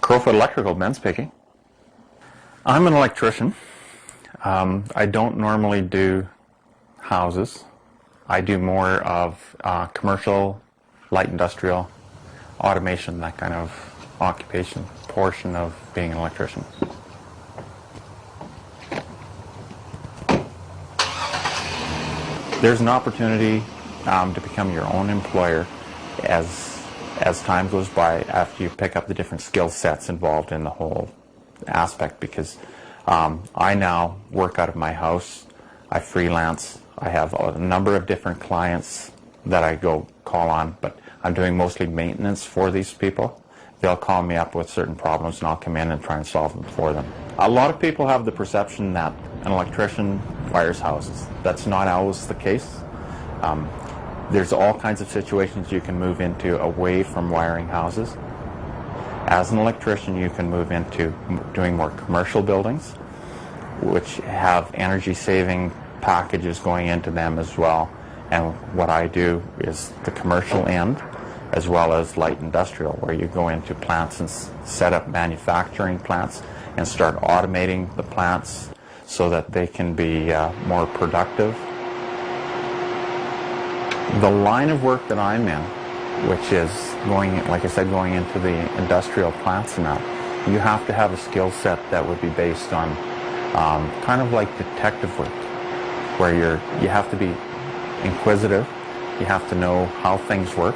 Crowfoot Electrical, Ben speaking. I'm an electrician. I don't normally do houses. I do more of commercial, light industrial, automation, that kind of occupation portion of being an electrician. There's an opportunity to become your own employer as time goes by, after you pick up the different skill sets involved in the whole aspect, because I now work out of my house. I freelance. I have a number of different clients that I go call on, but I'm doing mostly maintenance for these people. They'll call me up with certain problems and I'll come in and try and solve them for them. A lot of people have the perception that an electrician wires houses. That's not always the case. There's all kinds of situations you can move into away from wiring houses. As an electrician, you can move into doing more commercial buildings, which have energy-saving packages going into them as well. And what I do is the commercial end, as well as light industrial, where you go into plants and set up manufacturing plants and start automating the plants so that they can be more productive. The line of work that I'm in, which is going, like I said, going into the industrial plants and that, you have to have a skill set that would be based on kind of like detective work, where you have to be inquisitive, you have to know how things work,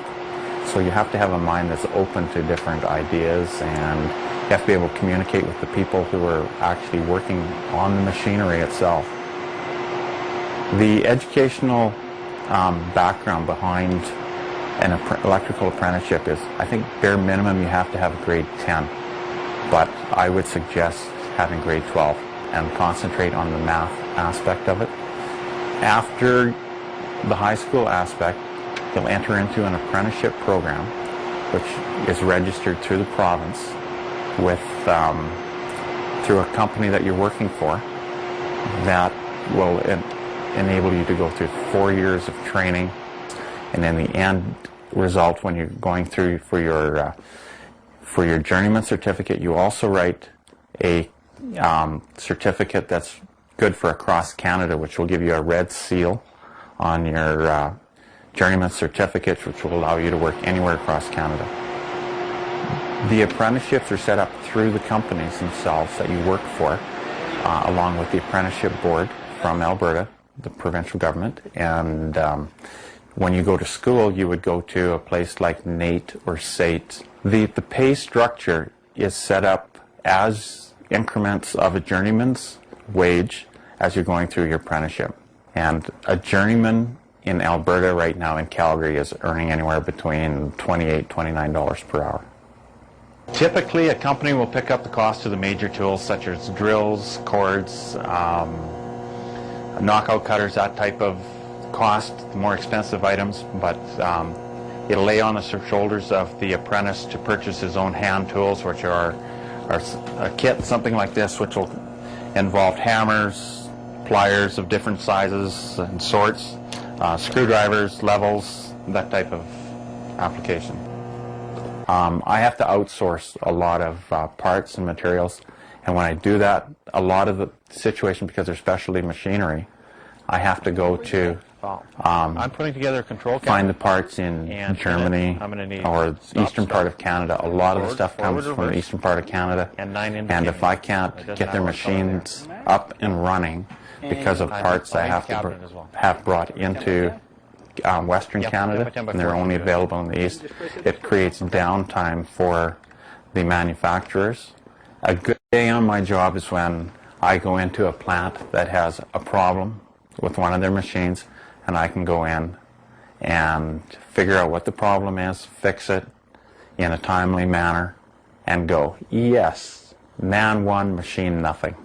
so you have to have a mind that's open to different ideas, and you have to be able to communicate with the people who are actually working on the machinery itself. The educational background behind an electrical apprenticeship is, I think, bare minimum you have to have a grade 10, but I would suggest having grade 12 and concentrate on the math aspect of it. After the high school aspect, you'll enter into an apprenticeship program which is registered through the province with through a company that you're working for that will enable you to go through 4 years of training, and in the end result, when you're going through for your journeyman certificate, you also write a certificate that's good for across Canada, which will give you a red seal on your journeyman certificate, which will allow you to work anywhere across Canada. The apprenticeships are set up through the companies themselves that you work for, along with the apprenticeship board from Alberta, the provincial government, and when you go to school, you would go to a place like NATE or SATE. The pay structure is set up as increments of a journeyman's wage as you're going through your apprenticeship. And a journeyman in Alberta right now in Calgary is earning anywhere between $28, $29 per hour. Typically, a company will pick up the cost of the major tools such as drills, cords, knockout cutters, that type of cost, the more expensive items, but it'll lay on the shoulders of the apprentice to purchase his own hand tools, which are a kit, something like this, which will involve hammers, pliers of different sizes and sorts, screwdrivers, levels, that type of application. I have to outsource a lot of parts and materials, and when I do that, a lot of the situation, because they're specialty machinery, I have to go to I'm putting together a control cabinet, find the parts in Germany or the eastern part of Canada. A lot of the stuff comes from the eastern part of Canada, and if I can't get their machines up and running because of parts I have to have brought into Western Canada, and they're only available in the east, it creates downtime for the manufacturers. A good day on my job is when I go into a plant that has a problem with one of their machines, and I can go in and figure out what the problem is, fix it in a timely manner, and go, yes, man one, machine nothing.